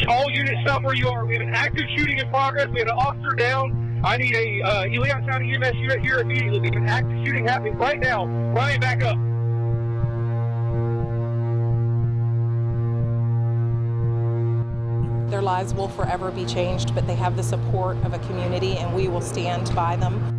All units, stop where you are. We have an active shooting in progress. We have an officer down. I need a Leon County EMS unit here immediately. We have an active shooting happening right now. Ryan, back up. Their lives will forever be changed, but they have the support of a community, and we will stand by them.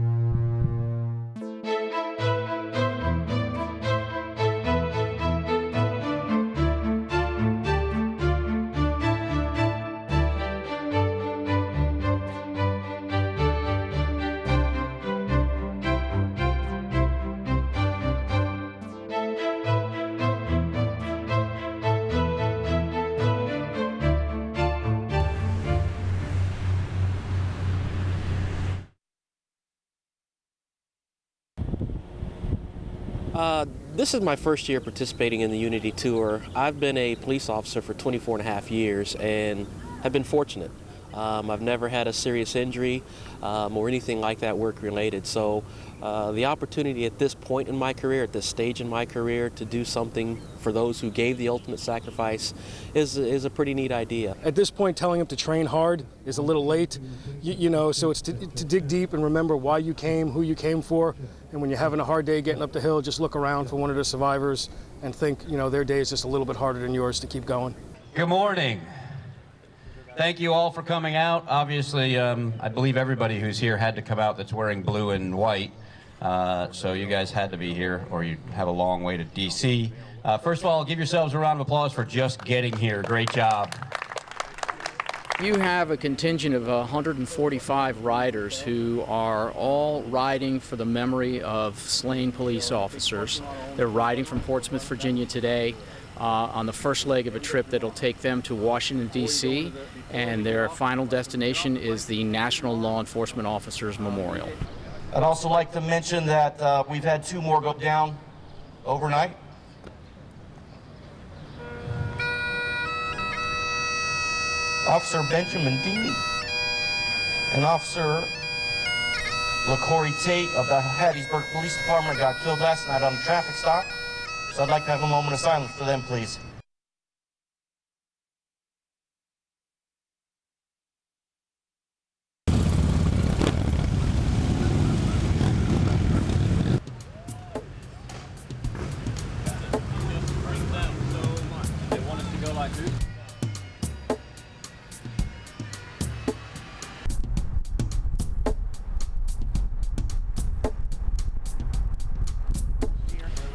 This is my first year participating in the Unity Tour. I've been a police officer for 24 and a half years and have been fortunate. I've never had a serious injury or anything like that work-related. So the opportunity at this point in my career, at this stage in my career, to do something for those who gave the ultimate sacrifice is a pretty neat idea. At this point, telling them to train hard is a little late, you know, so it's to dig deep and remember why you came, who you came for, and when you're having a hard day getting up the hill, just look around for one of the survivors and think, you know, their day is just a little bit harder than yours to keep going. Good morning. Thank you all for coming out. Obviously, I believe everybody who's here had to come out that's wearing blue and white. So you guys had to be here, or you have a long way to D.C. First of all, give yourselves a round of applause for just getting here. Great job. You have a contingent of 145 riders who are all riding for the memory of slain police officers. They're riding from Portsmouth, Virginia today on the first leg of a trip that'll take them to Washington, D.C., and their final destination is the National Law Enforcement Officers Memorial. I'd also like to mention that we've had 2 more go down overnight. Officer Benjamin Dean and Officer LaCorey Tate of the Hattiesburg Police Department got killed last night on a traffic stop. So I'd like to have a moment of silence for them, please.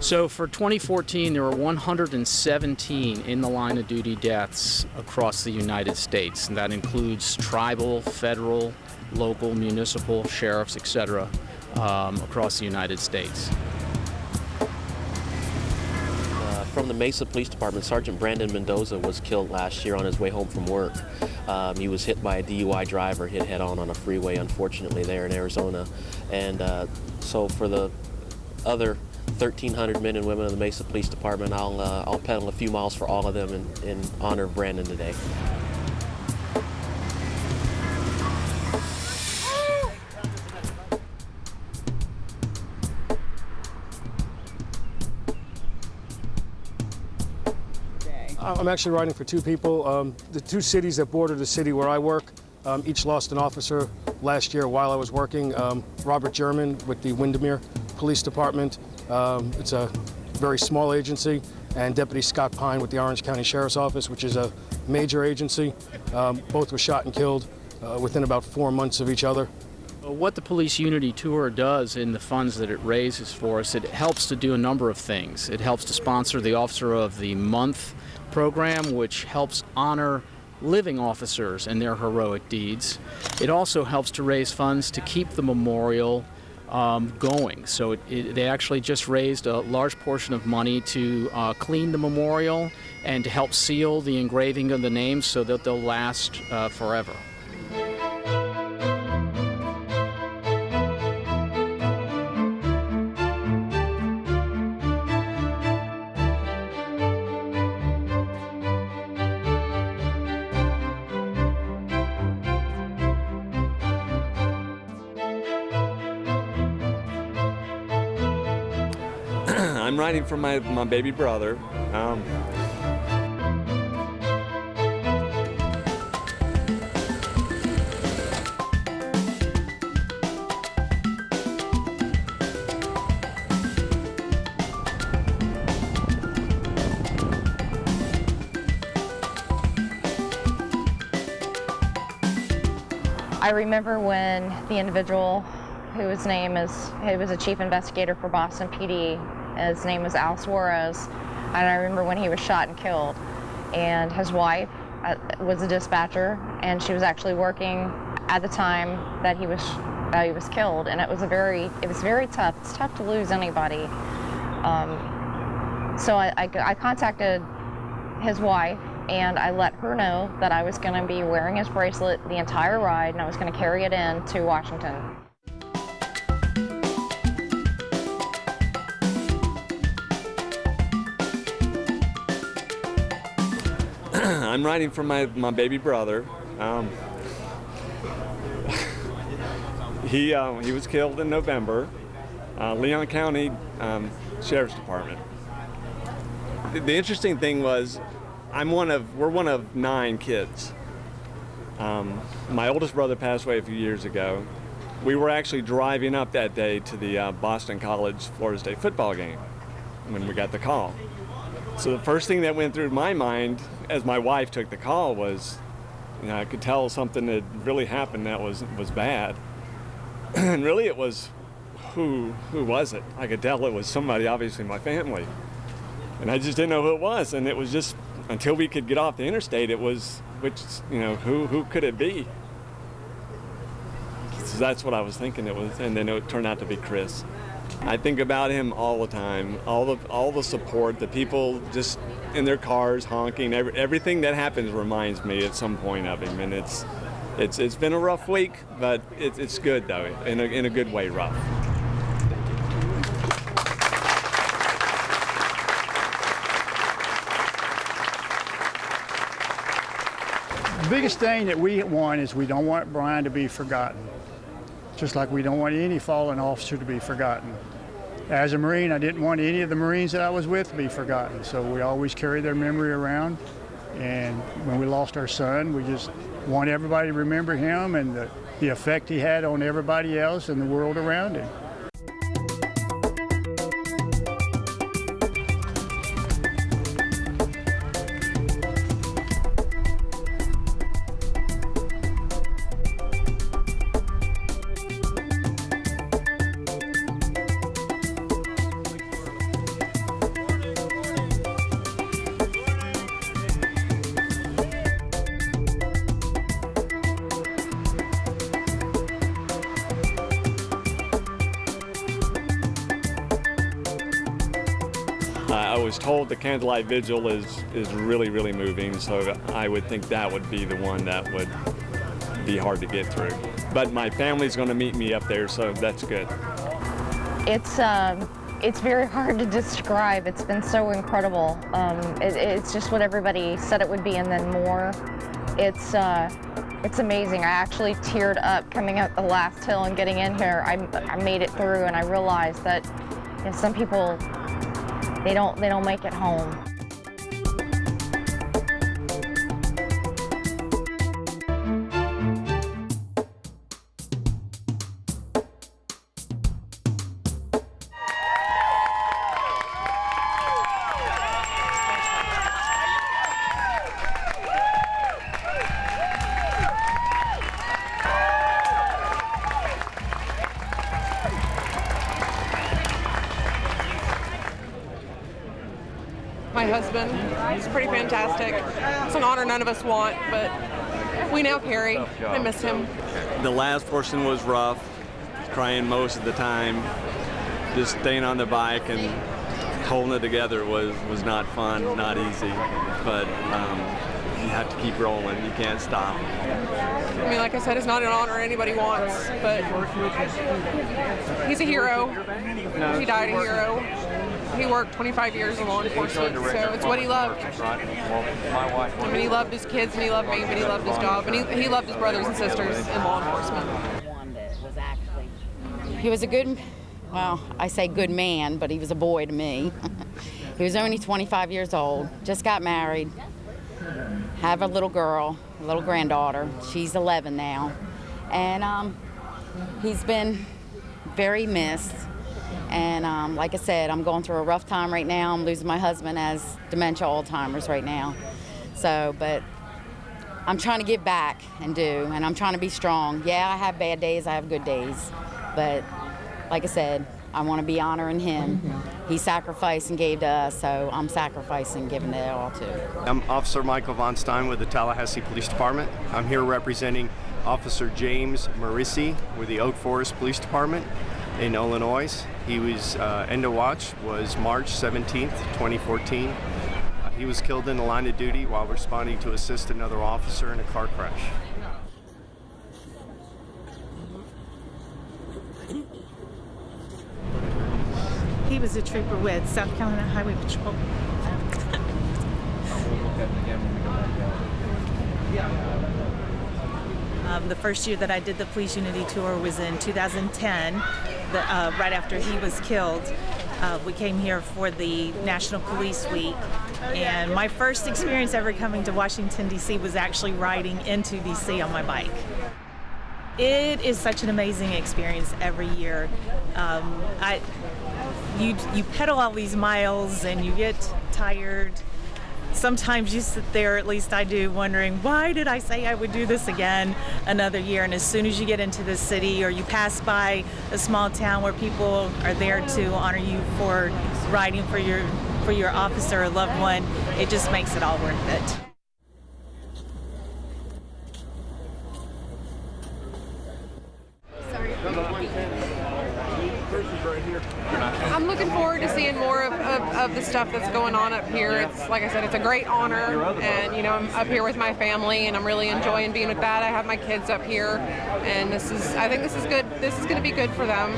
So for 2014, there were 117 in the line of duty deaths across the United States, and that includes tribal, federal, local, municipal, sheriffs, etc., across the United States. From the Mesa Police Department, Sergeant Brandon Mendoza was killed last year on his way home from work. He was hit by a DUI driver, hit head-on on a freeway, unfortunately, there in Arizona. And so for the other 1,300 men and women of the Mesa Police Department, I'll pedal a few miles for all of them in honor of Brandon today. I'm actually riding for 2 people. The 2 cities that border the city where I work each lost an officer last year while I was working. Robert German with the Windermere Police Department. It's a very small agency, and Deputy Scott Pine with the Orange County Sheriff's Office, which is a major agency. Both were shot and killed within about 4 months of each other. What the Police Unity Tour does in the funds that it raises for us, it helps to do a number of things. It helps to sponsor the Officer of the Month program, which helps honor living officers and their heroic deeds. It also helps to raise funds to keep the memorial going. So they actually just raised a large portion of money to clean the memorial and to help seal the engraving of the names so that they'll last forever. I'm riding for my baby brother. I remember when the individual whose name is, he was a chief investigator for Boston PD, his name was Al Suarez, and I remember when he was shot and killed. And his wife was a dispatcher, and she was actually working at the time that he was killed, and it was very tough. It's tough to lose anybody. So I contacted his wife, and I let her know that I was going to be wearing his bracelet the entire ride, and I was going to carry it in to Washington. I'm riding for my baby brother. He was killed in November, Leon County Sheriff's Department. The interesting thing was, we're one of 9 kids. My oldest brother passed away a few years ago. We were actually driving up that day to the Boston College Florida State football game when we got the call. So the first thing that went through my mind as my wife took the call was, I could tell something had really happened that was bad. And really it was, who was it? I could tell it was somebody, obviously my family. And I just didn't know who it was, and it was just, until we could get off the interstate, it was, who could it be? So that's what I was thinking it was, and then it turned out to be Chris. I think about him all the time, all the support, the people just in their cars honking, everything that happens reminds me at some point of him, and it's been a rough week, but it's good though, in a good way rough. The biggest thing that we want is we don't want Brian to be forgotten, just like we don't want any fallen officer to be forgotten. As a Marine, I didn't want any of the Marines that I was with to be forgotten, so we always carry their memory around. And when we lost our son, we just want everybody to remember him and the effect he had on everybody else and the world around him. I was told the candlelight vigil is really, really moving, so I would think that would be the one that would be hard to get through. But my family's going to meet me up there, so that's good. It's very hard to describe. It's been so incredible. It's just what everybody said it would be, and then more. It's amazing. I actually teared up coming up the last hill and getting in here. I made it through, and I realized that some people, they don't make it home. My husband, he's pretty fantastic. It's an honor none of us want, but we now carry. I miss him. The last portion was rough, crying most of the time. Just staying on the bike and holding it together was not fun, not easy, but you have to keep rolling. You can't stop. I mean, like I said, it's not an honor anybody wants, but he's a hero. He died a hero. He worked 25 years in law enforcement, so it's what he loved. I mean, he loved his kids and he loved me, but he loved his job, and he loved his brothers and sisters in law enforcement. He was a good, well, I say good man, but he was a boy to me. He was only 25 years old, just got married, have a little girl, a little granddaughter. She's 11 now, and he's been very missed. And like I said, I'm going through a rough time right now. I'm losing my husband as dementia Alzheimer's right now. So, but I'm trying to give back and I'm trying to be strong. Yeah, I have bad days, I have good days, but like I said, I want to be honoring him. He sacrificed and gave to us, so I'm sacrificing, giving it all to. I'm Officer Michael Von Stein with the Tallahassee Police Department. I'm here representing Officer James Morrissey with the Oak Forest Police Department in Illinois. He was, end of watch was March 17th, 2014. He was killed in the line of duty while responding to assist another officer in a car crash. He was a trooper with South Carolina Highway Patrol. The first year that I did the Police Unity Tour was in 2010, right after he was killed. We came here for the National Police Week, and my first experience ever coming to Washington, D.C. was actually riding into D.C. on my bike. It is such an amazing experience every year. You pedal all these miles and you get tired. Sometimes you sit there, at least I do, wondering, why did I say I would do this again another year? And as soon as you get into the city or you pass by a small town where people are there to honor you for riding for your officer or loved one, it just makes it all worth it. I'm looking forward to seeing more of the stuff that's going on up here. It's, like I said, it's a great honor, and you know, I'm up here with my family, and I'm really enjoying being with that. I have my kids up here, and I think this is good. This is going to be good for them.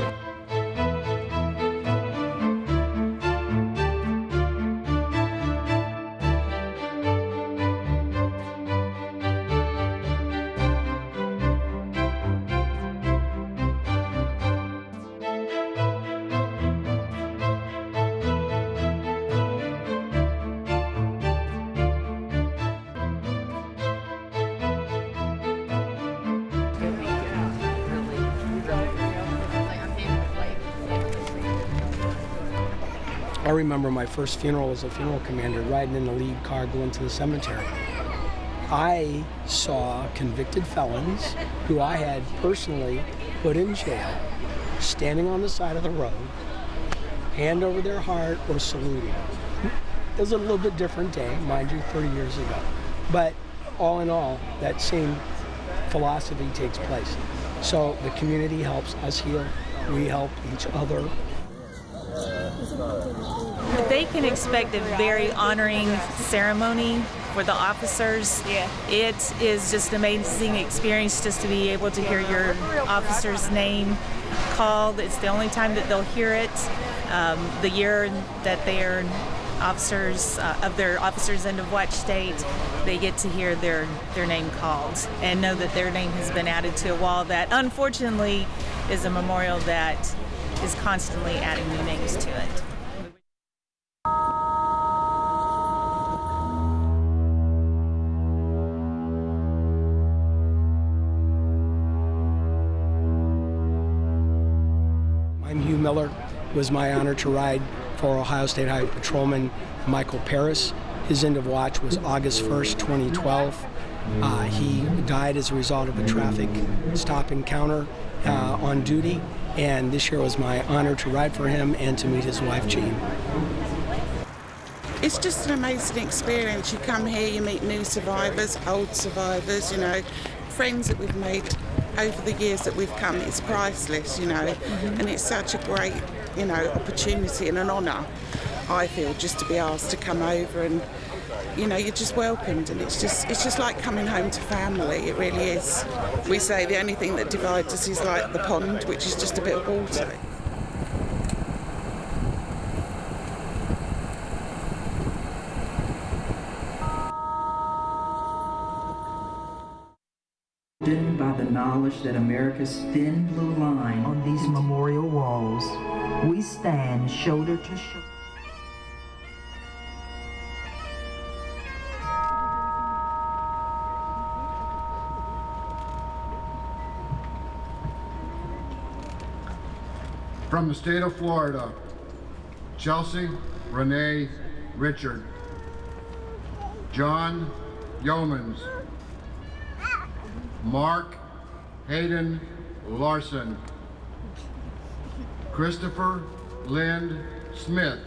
I remember my first funeral as a funeral commander, riding in the lead car going to the cemetery. I saw convicted felons who I had personally put in jail, standing on the side of the road, hand over their heart or saluting. It was a little bit different day, mind you, 30 years ago. But all in all, that same philosophy takes place. So the community helps us heal, we help each other. They can expect a very honoring ceremony for the officers. It is just an amazing experience just to be able to hear your officer's name called. It's the only time that they'll hear it. The year that they're officers of their officers end of watch state, they get to hear their name called and know that their name has been added to a wall that unfortunately is a memorial that is constantly adding new names to it. I'm Hugh Miller. It was my honor to ride for Ohio State Highway Patrolman Michael Paris. His end of watch was August 1st, 2012. He died as a result of a traffic stop encounter on duty, and this year was my honor to ride for him and to meet his wife, Jean. It's just an amazing experience. You come here, you meet new survivors, old survivors, you know, friends that we've made over the years that we've come. It's priceless, you know, and it's such a great, you know, opportunity and an honour, I feel, just to be asked to come over, and you know, you're just welcomed, and it's just like coming home to family. It really is. We say the only thing that divides us is like the pond, which is just a bit of water. By the knowledge that America's thin blue line on these memorial walls, we stand shoulder to shoulder. From the state of Florida, Chelsea Renee Richard, John Yeomans, Mark Hayden Larson. Christopher Lynn Smith.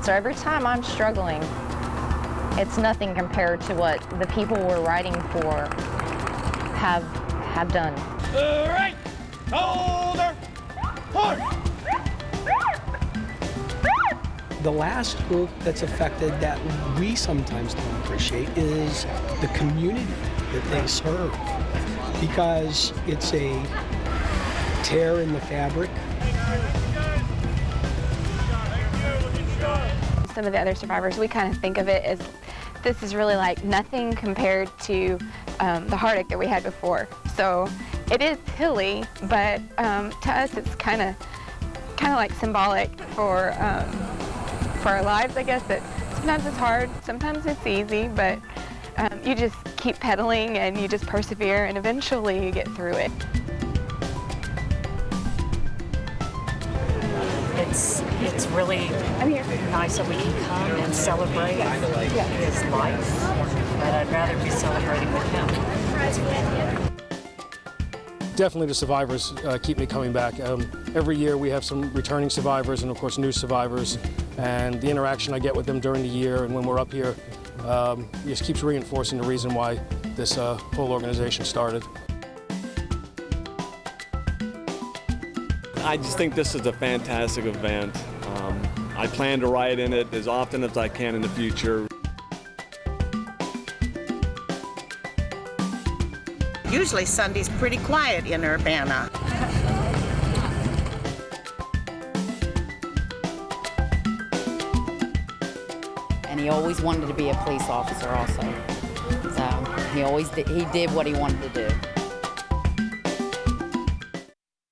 So every time I'm struggling, it's nothing compared to what the people we're riding for have done. Right, shoulder, push. The last group that's affected that we sometimes don't appreciate is the community that they serve, because it's a tear in the fabric. Some of the other survivors, we kind of think of it as this is really like nothing compared to the heartache that we had before. So it is hilly, but to us it's kind of like symbolic for our lives, I guess. That sometimes it's hard, sometimes it's easy, but you just keep pedaling and you just persevere, and eventually you get through it. It's really nice that we can come and celebrate his life, but I'd rather be celebrating with him. Definitely the survivors keep me coming back. Every year we have some returning survivors and of course new survivors, and the interaction I get with them during the year and when we're up here just keeps reinforcing the reason why this whole organization started. I just think this is a fantastic event. I plan to ride in it as often as I can in the future. Usually Sunday's pretty quiet in Urbana. And he always wanted to be a police officer also. So he did what he wanted to do.